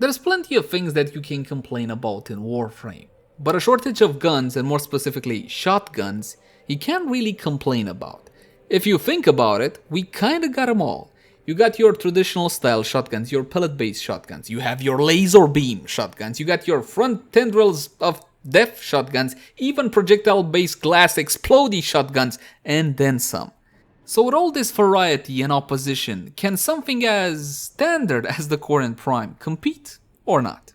There's plenty of things that you can complain about in Warframe, but a shortage of guns, and more specifically shotguns, you can't really complain about. If you think about it, we kinda got them all. You got your traditional style shotguns, your pellet based shotguns, you have your laser beam shotguns, you got your front tendrils of death shotguns, even projectile based glass explodey shotguns, and then some. So with all this variety and opposition, can something as standard as the Corinth Prime compete or not?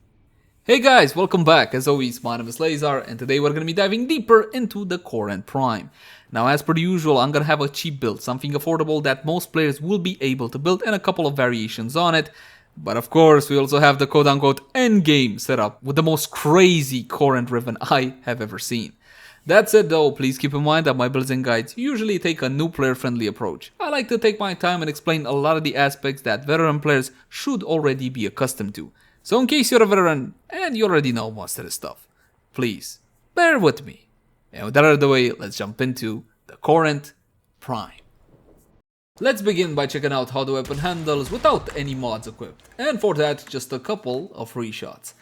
Hey guys, welcome back. As always, my name is Lazar, and today we're going to be diving deeper into the Corinth Prime. Now, as per usual, I'm going to have a cheap build, something affordable that most players will be able to build, and a couple of variations on it. But of course, we also have the quote-unquote endgame setup with the most crazy Corinth Riven I have ever seen. That said though, please keep in mind that my builds and guides usually take a new player friendly approach. I like to take my time and explain a lot of the aspects that veteran players should already be accustomed to. So in case you're a veteran and you already know most of this stuff, please bear with me. And with that out of the way, let's jump into the Corinth Prime. Let's begin by checking out how the weapon handles without any mods equipped, and for that just a couple of free shots.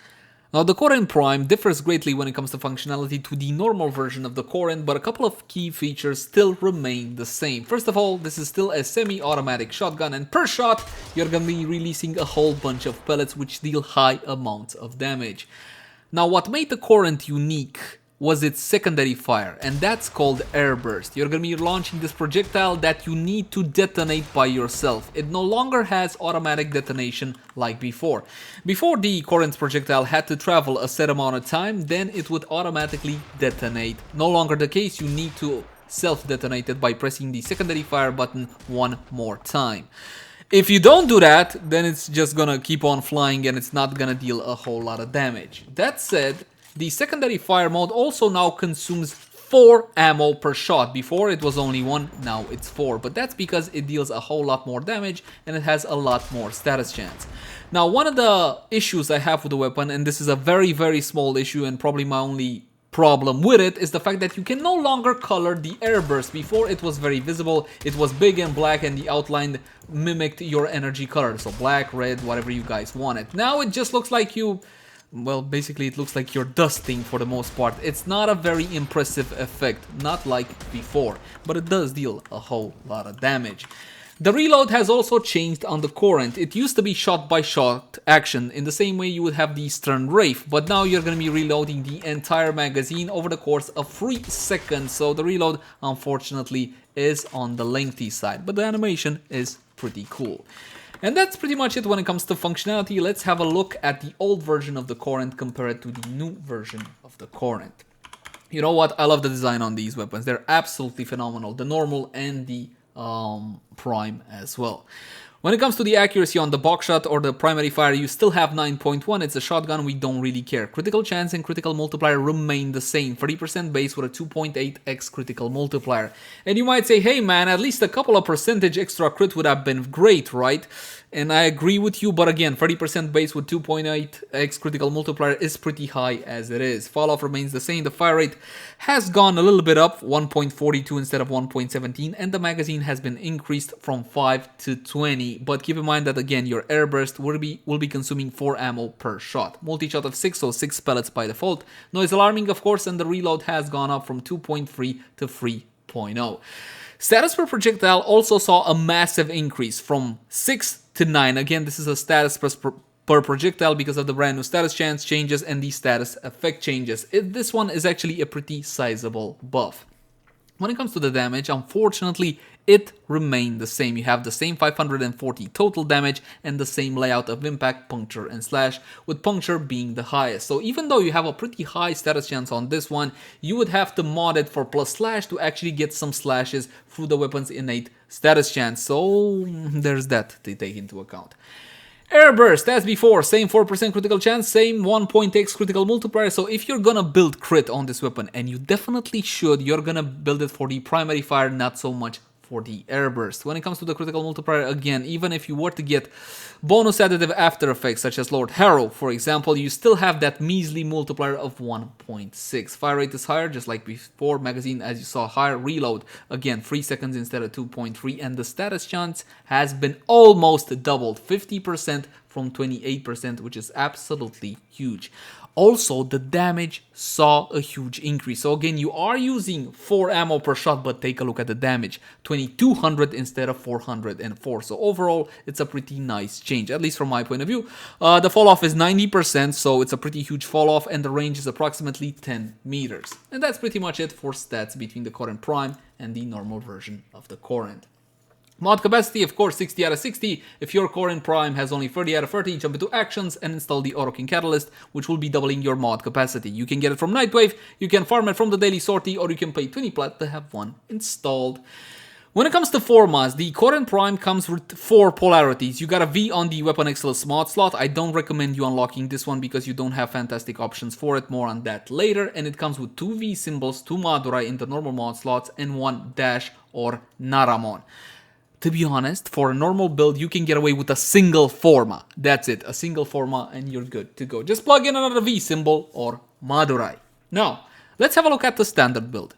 Now, the Corinth Prime differs greatly when it comes to functionality to the normal version of the Corinth, but a couple of key features still remain the same. First of all, this is still a semi-automatic shotgun, and per shot, you're gonna be releasing a whole bunch of pellets which deal high amounts of damage. Now, what made the Corinth unique was its secondary fire, and that's called Airburst. You're gonna be launching this projectile that you need to detonate by yourself. It no longer has automatic detonation like before. Before, the Corinth projectile had to travel a set amount of time, then it would automatically detonate. No longer the case, you need to self-detonate it by pressing the secondary fire button one more time. If you don't do that, then it's just gonna keep on flying and it's not gonna deal a whole lot of damage. That said, the secondary fire mode also now consumes 4 ammo per shot. Before it was only 1, now it's 4. But that's because it deals a whole lot more damage and it has a lot more status chance. Now, one of the issues I have with the weapon, and this is a very small issue and probably my only problem with it, is the fact that you can no longer color the Airburst. Before it was very visible, it was big and black and the outline mimicked your energy color. So black, red, whatever you guys wanted. Now it just looks like well, basically it looks like you're dusting for the most part. It's not a very impressive effect, not like before, but it does deal a whole lot of damage. The reload has also changed on the Corinth. It used to be shot by shot action in the same way you would have the Stern Wraith, but now you're going to be reloading the entire magazine over the course of 3 seconds, so the reload unfortunately is on the lengthy side, but the animation is pretty cool. And that's pretty much it when it comes to functionality. Let's have a look at the old version of the Corinth compared to the new version of the Corinth. You know what? I love the design on these weapons. They're absolutely phenomenal. The normal and the Prime as well. When it comes to the accuracy on the Buckshot or the primary fire, you still have 9.1. It's a shotgun, we don't really care. Critical chance and critical multiplier remain the same. 30% base with a 2.8x critical multiplier. And you might say, hey man, at least a couple of percentage extra crit would have been great, right? And I agree with you, but again, 30% base with 2.8x critical multiplier is pretty high as it is. Fall off remains the same. The fire rate has gone a little bit up, 1.42 instead of 1.17, and the magazine has been increased from 5 to 20. But keep in mind that again, your Airburst will be consuming 4 ammo per shot. Multi-shot of 6, so 6 pellets by default. Noise alarming, of course, and the reload has gone up from 2.3 to 3.0. Status per projectile also saw a massive increase from 6 to 9. Again, this is a status per projectile because of the brand new status chance changes and the status effect changes. This one is actually a pretty sizable buff. When it comes to the damage, unfortunately, it remained the same. You have the same 540 total damage and the same layout of impact, puncture, and slash, with puncture being the highest. So even though you have a pretty high status chance on this one, you would have to mod it for plus slash to actually get some slashes through the weapon's innate status chance. So there's that to take into account. Airburst, as before, same 4% critical chance, same 1.x critical multiplier. So if you're gonna build crit on this weapon, and you definitely should, you're gonna build it for the primary fire, not so much for the Airburst. When it comes to the critical multiplier, again, even if you were to get bonus additive after effects such as Lord Harrow, for example, you still have that measly multiplier of 1.6. Fire rate is higher, just like before. Magazine, as you saw, higher. Reload, again, 3 seconds instead of 2.3, and the status chance has been almost doubled, 50% from 28%, which is absolutely huge. Also, the damage saw a huge increase. So again, you are using 4 ammo per shot, but take a look at the damage. 2200 instead of 404. So overall, it's a pretty nice change, at least from my point of view. The fall off is 90%, so it's a pretty huge fall off, and the range is approximately 10 meters. And that's pretty much it for stats between the Corinth Prime and the normal version of the Corinth. Mod capacity, of course, 60 out of 60. If your Corinth Prime has only 30 out of 30, jump into actions and install the Auto King Catalyst, which will be doubling your mod capacity. You can get it from Nightwave, you can farm it from the daily sortie, or you can pay 20 plat to have one installed. When it comes to 4 mods, the Corinth Prime comes with 4 polarities. You got a V on the Weapon Excellence mod slot. I don't recommend you unlocking this one because you don't have fantastic options for it. More on that later. And it comes with 2 V symbols, 2 Madurai in the normal mod slots, and 1 Dash or Naramon. To be honest, for a normal build, you can get away with a single Forma. That's it, a single Forma, and you're good to go. Just plug in another V symbol or Madurai. Now, let's have a look at the standard build.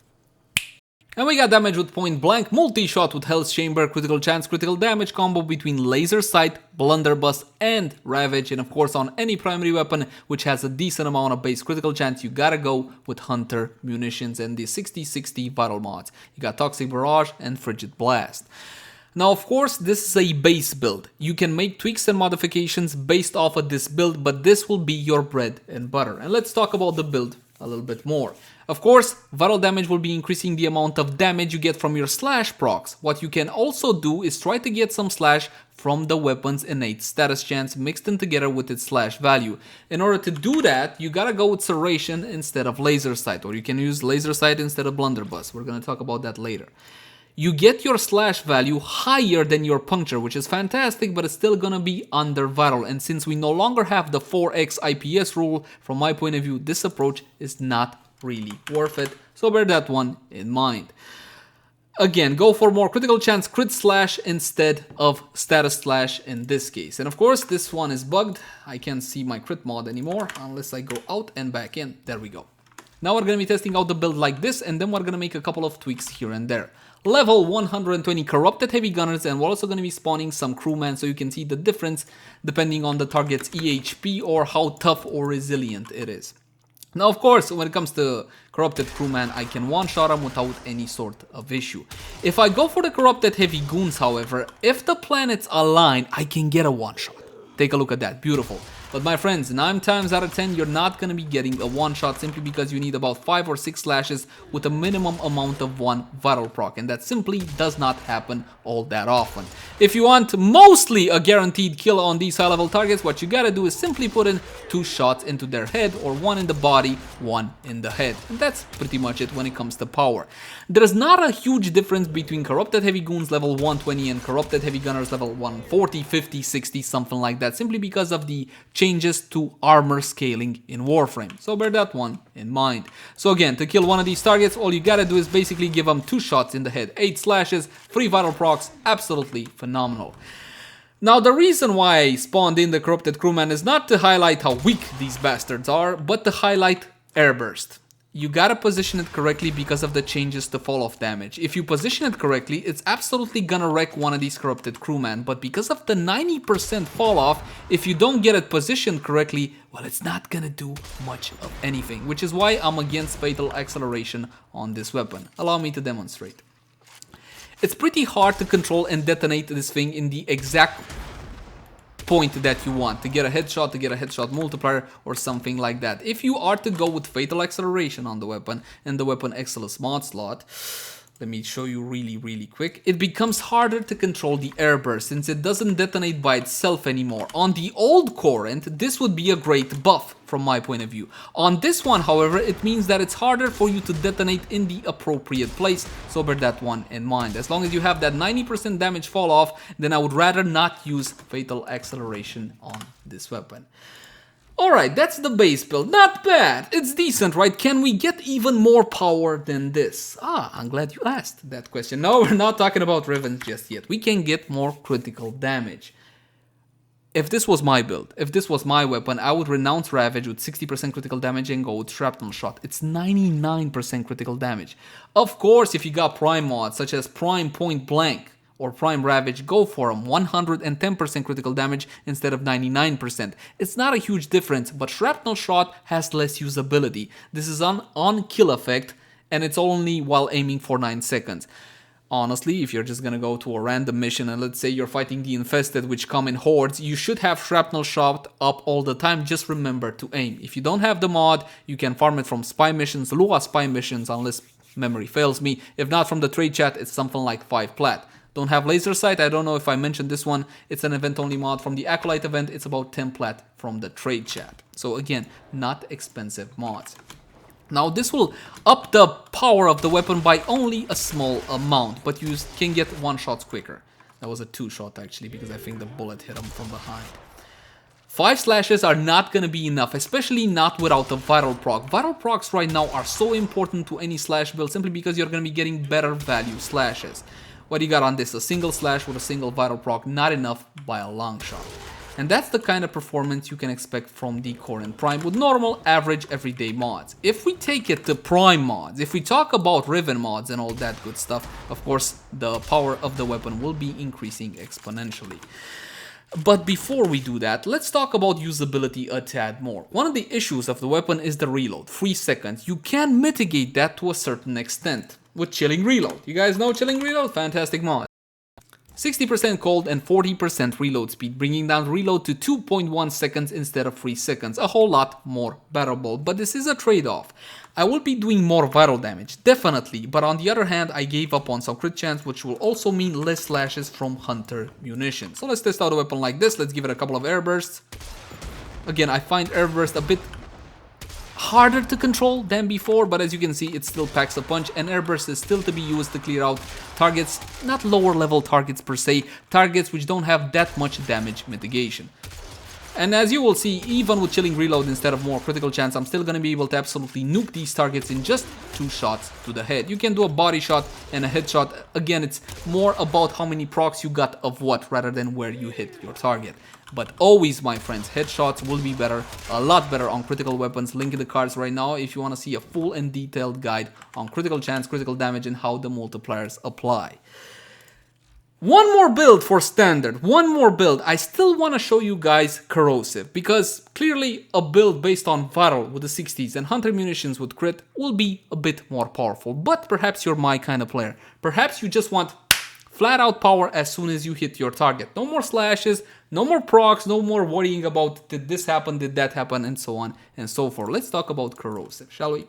And we got damage with point blank, multi-shot with Hell's Chamber, critical chance, critical damage combo between laser sight, blunderbuss, and ravage. And of course, on any primary weapon which has a decent amount of base critical chance, you gotta go with Hunter munitions and the 60/60 vital mods. You got Toxic Barrage and Frigid Blast. Now, of course, this is a base build. You can make tweaks and modifications based off of this build, but this will be your bread and butter. And let's talk about the build a little bit more. Of course, vital damage will be increasing the amount of damage you get from your slash procs. What you can also do is try to get some slash from the weapon's innate status chance mixed in together with its slash value. In order to do that, you gotta go with Serration instead of laser sight, or you can use laser sight instead of blunderbuss. We're gonna talk about that later. You get your slash value higher than your puncture, which is fantastic, but it's still gonna be under vital. And since we no longer have the 4x IPS rule, from my point of view, this approach is not really worth it. So bear that one in mind. Again, go for more critical chance crit slash instead of status slash in this case. And of course, this one is bugged. I can't see my crit mod anymore unless I go out and back in. There we go. Now we're gonna be testing out the build like this, and then we're gonna make a couple of tweaks here and there. Level 120 corrupted heavy gunners, and we're also going to be spawning some crewmen so you can see the difference depending on the target's EHP or how tough or resilient it is. Now, of course, when it comes to corrupted crewman, I can one-shot them without any sort of issue. If I go for the corrupted heavy goons, however, if the planets align, I can get a one-shot. Take a look at that, beautiful. But my friends, 9 times out of 10, you're not going to be getting a one-shot simply because you need about 5 or 6 slashes with a minimum amount of 1 vital proc, and that simply does not happen all that often. If you want mostly a guaranteed kill on these high-level targets, what you gotta do is simply put in 2 shots into their head, or 1 in the body, 1 in the head. And that's pretty much it when it comes to power. There's not a huge difference between corrupted heavy goons level 120 and corrupted heavy gunners level 140, 50, 60, something like that, simply because of the changes to armor scaling in Warframe. So bear that one in mind. So again, to kill one of these targets, all you gotta do is basically give them 2 shots in the head, 8 slashes, 3 vital procs, absolutely phenomenal. Now, the reason why I spawned in the corrupted crewman is not to highlight how weak these bastards are, but to highlight Airburst. You gotta position it correctly because of the changes to fall off damage. If you position it correctly, it's absolutely gonna wreck one of these corrupted crewmen, but because of the 90% fall off, if you don't get it positioned correctly, well, it's not gonna do much of anything, which is why I'm against fatal acceleration on this weapon. Allow me to demonstrate. It's pretty hard to control and detonate this thing in the exact point that you want to get a headshot multiplier or something like that. If you are to go with fatal acceleration on the weapon and the weapon excellence mod slot, let me show you really quick, it becomes harder to control the airburst since it doesn't detonate by itself anymore. On the old Corinth, this would be a great buff from my point of view. On this one, however, it means that it's harder for you to detonate in the appropriate place, so bear that one in mind. As long as you have that 90% damage fall off, then I would rather not use fatal acceleration on this weapon. Alright, that's the base build. Not bad. It's decent, right? Can we get even more power than this? I'm glad you asked that question. No, we're not talking about Revenge just yet. We can get more critical damage. If this was my build, if this was my weapon, I would renounce Ravage with 60% critical damage and go with Shrapnel Shot. It's 99% critical damage. Of course, if you got Prime mods, such as Prime Point Blank, or Prime Ravage, go for them. 110% critical damage instead of 99%. It's not a huge difference, but Shrapnel Shot has less usability. This is an on-kill effect, and it's only while aiming for 9 seconds. Honestly, if you're just gonna go to a random mission and let's say you're fighting the infested, which come in hordes, you should have Shrapnel Shot up all the time. Just remember to aim. If you don't have the mod, you can farm it from spy missions, Lua spy missions, unless memory fails me. If not, from the trade chat, it's something like 5 plat. Don't have laser sight. I don't know if I mentioned this one. It's an event only mod from the Acolyte event. It's about 10 plat from the trade chat. So again, not expensive mods. Now this will up the power of the weapon by only a small amount, but you can get 1 shots quicker. That was a 2 shot actually, because I think the bullet hit him from behind. 5 slashes are not gonna be enough, especially not without the viral proc. Viral procs right now are so important to any slash build simply because you're gonna be getting better value slashes. What do you got on this? A single slash with a single viral proc, not enough by a long shot. And that's the kind of performance you can expect from the Corinth Prime with normal, average, everyday mods. If we take it to Prime mods, if we talk about Riven mods and all that good stuff, of course, the power of the weapon will be increasing exponentially. But before we do that, let's talk about usability a tad more. One of the issues of the weapon is the reload, 3 seconds. You can mitigate that to a certain extent with Chilling Reload. You guys know Chilling Reload? Fantastic mod. 60% cold and 40% reload speed, bringing down reload to 2.1 seconds instead of 3 seconds. A whole lot more bearable, but this is a trade-off. I will be doing more viral damage, definitely, but on the other hand, I gave up on some crit chance, which will also mean less slashes from Hunter munitions. So let's test out a weapon like this. Let's give it a couple of Airbursts. Again, I find Airburst a bit harder to control than before, but as you can see, it still packs a punch, and Airburst is still to be used to clear out targets, not lower level targets per se, targets which don't have that much damage mitigation. And as you will see, even with Chilling Reload instead of more critical chance, I'm still going to be able to absolutely nuke these targets in just 2 shots to the head. You can do a body shot and a headshot. Again, it's more about how many procs you got of what rather than where you hit your target. But always, my friends, headshots will be better, a lot better on critical weapons. Link in the cards right now if you want to see a full and detailed guide on critical chance, critical damage, and how the multipliers apply. One more build for standard, one more build. I still want to show you guys Corrosive, because clearly a build based on viral with the 60s and Hunter munitions with crit will be a bit more powerful. But perhaps you're my kind of player. Perhaps you just want flat out power as soon as you hit your target. No more slashes, no more procs, no more worrying about did this happen, did that happen, and so on and so forth. Let's talk about Corrosive, shall we?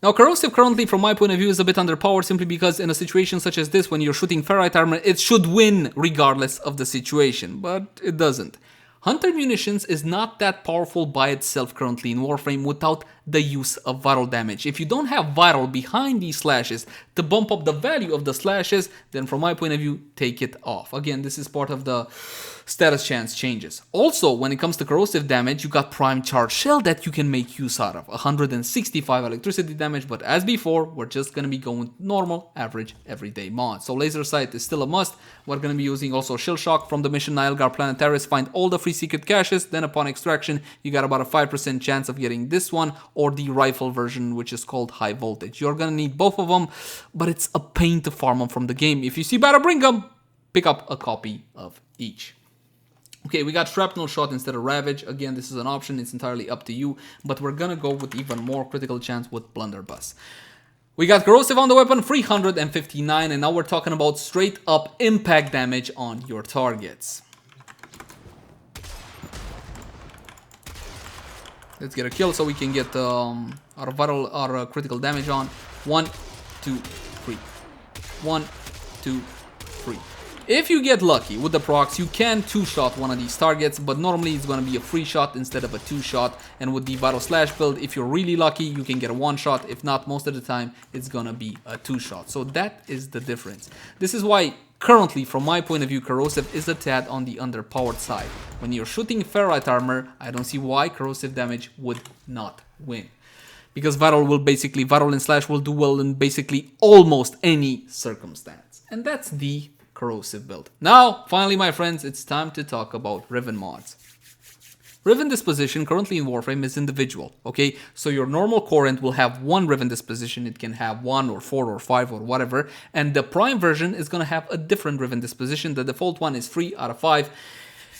Now, Corrosive currently, from my point of view, is a bit underpowered simply because in a situation such as this, when you're shooting ferrite armor, it should win regardless of the situation, but it doesn't. Hunter munitions is not that powerful by itself currently in Warframe without the use of viral damage. If you don't have viral behind these slashes to bump up the value of the slashes, then from my point of view, take it off. Again, this is part of the status chance changes. Also, when it comes to corrosive damage, you got Prime Charge Shell that you can make use out of. 165 electricity damage, but as before, we're just going to be going normal, average, everyday mods. So Laser Sight is still a must. We're going to be using also Shell Shock from the mission Nilgar Planetaris. Find all the free secret caches, then upon extraction, you got about a 5% chance of getting this one or the rifle version, which is called High Voltage. You're going to need both of them, but it's a pain to farm them from the game. If you see better, bring them. Pick up a copy of each. Okay, we got Shrapnel Shot instead of Ravage. Again, this is an option. It's entirely up to you. But we're going to go with even more critical chance with Blunderbuss. We got Corrosive on the weapon, 359. And now we're talking about straight up impact damage on your targets. Let's get a kill so we can get our vital, our critical damage on. 1, 2, 3. 1, 2, 3. If you get lucky with the procs, you can two-shot one of these targets, but normally it's going to be a free shot instead of a two-shot. And with the Vital Slash build, if you're really lucky, you can get a one-shot. If not, most of the time, it's going to be a two-shot. So that is the difference. This is why currently, from my point of view, Corrosive is a tad on the underpowered side. When you're shooting ferrite armor, I don't see why corrosive damage would not win. Because Vital and Slash will do well in basically almost any circumstance. And that's the Corrosive build. Now, finally, my friends, it's time to talk about Riven mods. Riven disposition currently in Warframe is individual, okay? So your normal Corinth will have one Riven disposition. It can have 1 or 4 or 5 or whatever. And the Prime version is going to have a different Riven disposition. The default one is 3 out of 5.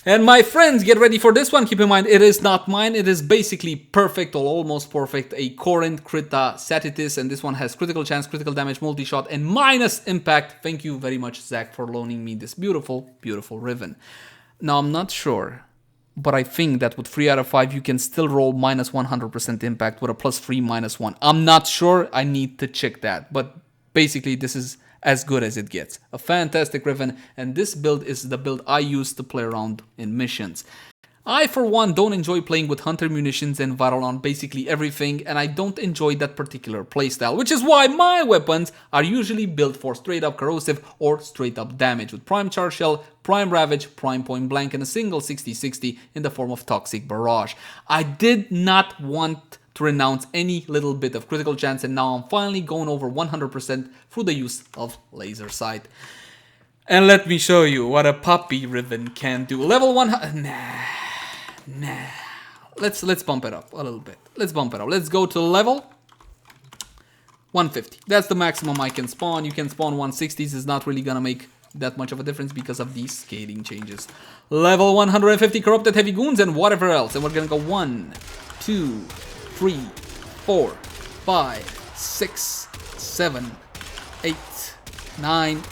And my friends, get ready for this one. Keep in mind, it is not mine. It is basically perfect or almost perfect. A Corinth Krita Satitis. And this one has critical chance, critical damage, multi-shot, and minus impact. Thank you very much, Zach, for loaning me this beautiful, beautiful Riven. Now, I'm not sure, but I think that with 3 out of 5, you can still roll minus 100% impact with a plus 3, minus 1. I'm not sure. I need to check that. But basically, this is as good as it gets. A fantastic Riven, and this build is the build I use to play around in missions. I, for one, don't enjoy playing with Hunter munitions and viral on basically everything, and I don't enjoy that particular playstyle, which is why my weapons are usually built for straight up corrosive or straight up damage, with Prime Charge Shell, Prime Ravage, Prime Point Blank, and a single 60-60 in the form of Toxic Barrage. I did not want to renounce any little bit of critical chance, and now I'm finally going over 100% through the use of Laser Sight. And let me show you what a puppy Riven can do. Level 1... Nah. Let's bump it up a little bit. Let's bump it up. Let's go to level 150. That's the maximum I can spawn. You can spawn 160s. It's not really gonna make that much of a difference because of these scaling changes. Level 150 Corrupted Heavy Goons and whatever else. And we're gonna go 1, 2, 3, 4, 5, 6, 7, 8, 9,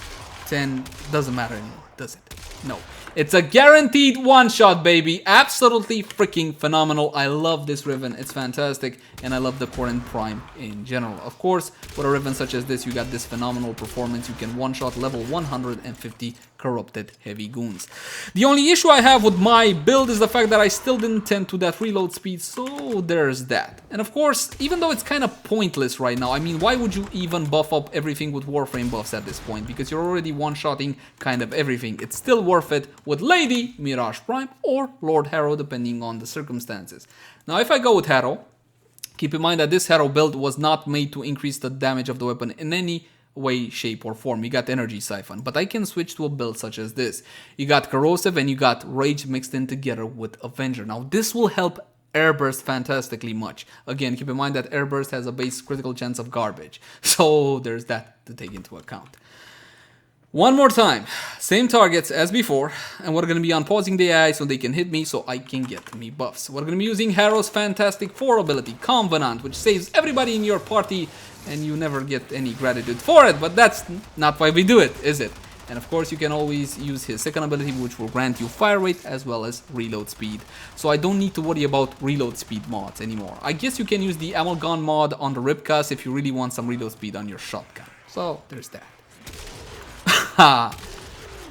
10. Doesn't matter anymore, does it? No. It's a guaranteed one-shot, baby. Absolutely freaking phenomenal. I love this Riven. It's fantastic. And I love the Corinth Prime in general. Of course, with a Riven such as this, you got this phenomenal performance. You can one-shot level 150 Corrupted Heavy Goons. The only issue I have with my build is the fact that I still didn't tend to that reload speed. So there's that. And of course, even though it's kind of pointless right now, I mean, why would you even buff up everything with Warframe buffs at this point? Because you're already one-shotting kind of everything. It's still worth it with Lady Mirage Prime or Lord Harrow, depending on the circumstances. Now, if I go with Harrow, keep in mind that this Harrow build was not made to increase the damage of the weapon in any way, shape, or form. You got Energy Siphon, but I can switch to a build such as this. You got Corrosive and you got Rage mixed in together with Avenger. Now, this will help Airburst fantastically much. Again, keep in mind that Airburst has a base critical chance of garbage. So there's that to take into account. One more time, same targets as before, and we're going to be unpausing the AI so they can hit me so I can get me buffs. We're going to be using Harrow's fantastic 4 ability, Covenant, which saves everybody in your party and you never get any gratitude for it, but that's not why we do it, is it? And of course, you can always use his second ability, which will grant you fire rate as well as reload speed. So I don't need to worry about reload speed mods anymore. I guess you can use the Amalgam mod on the Ripcast if you really want some reload speed on your shotgun. So there's that.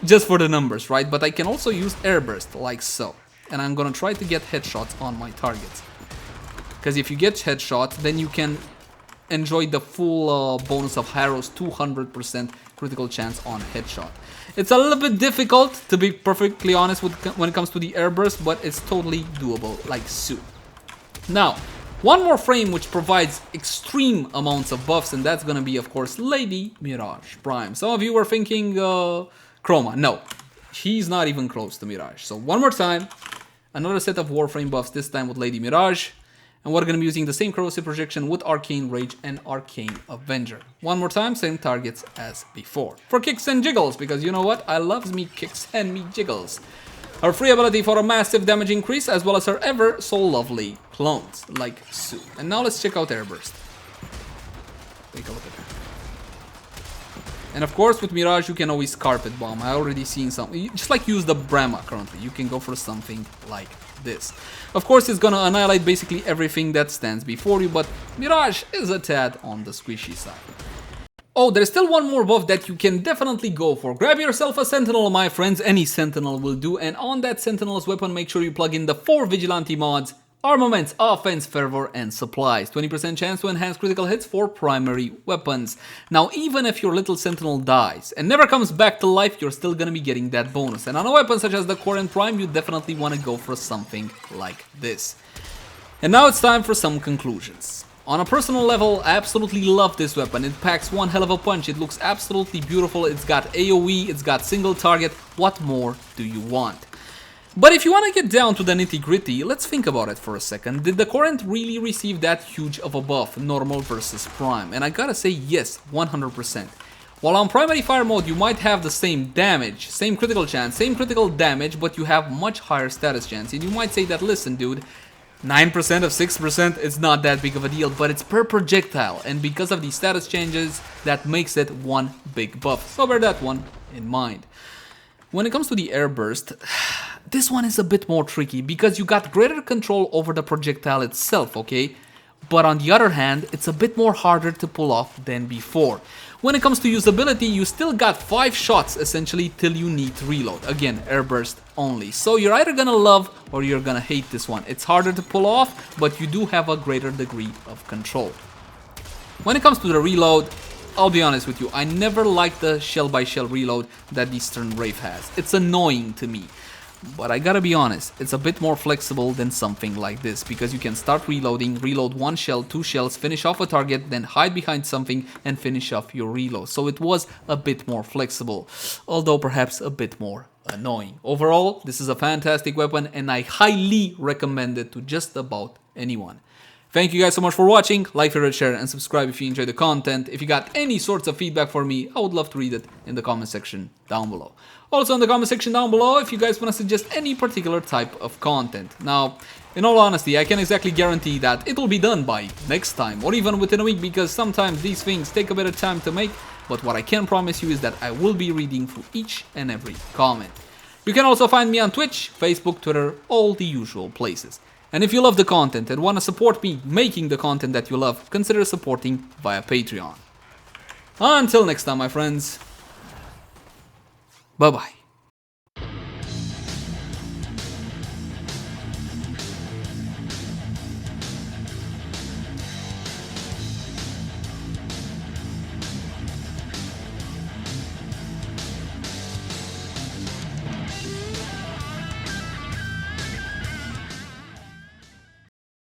Just for the numbers, right? But I can also use Airburst like so. And I'm gonna try to get headshots on my targets. Because if you get headshots, then you can enjoy the full bonus of Harrow's 200% critical chance on headshot. It's a little bit difficult, to be perfectly honest, when it comes to the Airburst, but it's totally doable, like so. Now, one more frame which provides extreme amounts of buffs, and that's gonna be, of course, Lady Mirage Prime. Some of you were thinking Chroma. No, he's not even close to Mirage. So one more time, another set of Warframe buffs, this time with Lady Mirage. And we're gonna be using the same Corrosive Projection with Arcane Rage and Arcane Avenger. One more time, same targets as before. For kicks and jiggles, because you know what? I loves me kicks and me jiggles. Her free ability for a massive damage increase, as well as her ever so lovely clones, like so. And now let's check out Airburst. Take a look at that. And of course, with Mirage, you can always Carpet Bomb. I already seen something. Just like use the Brahma currently. You can go for something like this. Of course, it's gonna annihilate basically everything that stands before you, but Mirage is a tad on the squishy side. Oh, there's still one more buff that you can definitely go for. Grab yourself a Sentinel, my friends. Any Sentinel will do. And on that Sentinel's weapon, make sure you plug in the 4 Vigilante mods: Armaments, Offense, Fervor, and Supplies. 20% chance to enhance critical hits for primary weapons. Now, even if your little Sentinel dies and never comes back to life, you're still gonna be getting that bonus. And on a weapon such as the Corinth Prime, you definitely want to go for something like this. And now it's time for some conclusions. On a personal level, I absolutely love this weapon. It packs one hell of a punch. It looks absolutely beautiful. It's got AoE, it's got single target. What more do you want? But if you want to get down to the nitty-gritty, let's think about it for a second. Did the Corinth really receive that huge of a buff, normal versus prime? And I gotta say yes, 100%. While on primary fire mode you might have the same damage, same critical chance, same critical damage, but you have much higher status chance. And you might say that, listen dude, 9% of 6% is not that big of a deal, but it's per projectile, and because of these status changes, that makes it one big buff. So bear that one in mind. When it comes to the Airburst, this one is a bit more tricky because you got greater control over the projectile itself, okay? But on the other hand, it's a bit more harder to pull off than before. When it comes to usability, you still got 5 shots essentially till you need to reload. Again, Airburst only. So you're either gonna love or you're gonna hate this one. It's harder to pull off, but you do have a greater degree of control. When it comes to the reload, I'll be honest with you, I never liked the shell by shell reload that the Stern Wraith has. It's annoying to me. But I gotta be honest, it's a bit more flexible than something like this, because you can start reloading, reload 1 shell, 2 shells, finish off a target, then hide behind something and finish off your reload. So it was a bit more flexible, although perhaps a bit more annoying. Overall, this is a fantastic weapon and I highly recommend it to just about anyone. Thank you guys so much for watching. Like, favorite, share, and subscribe if you enjoyed the content. If you got any sorts of feedback for me, I would love to read it in the comment section down below. Also in the comment section down below if you guys want to suggest any particular type of content. Now, in all honesty, I can't exactly guarantee that it will be done by next time or even within a week, because sometimes these things take a bit of time to make, but what I can promise you is that I will be reading through each and every comment. You can also find me on Twitch, Facebook, Twitter, all the usual places. And if you love the content and want to support me making the content that you love, consider supporting via Patreon. Until next time, my friends. Bye-bye.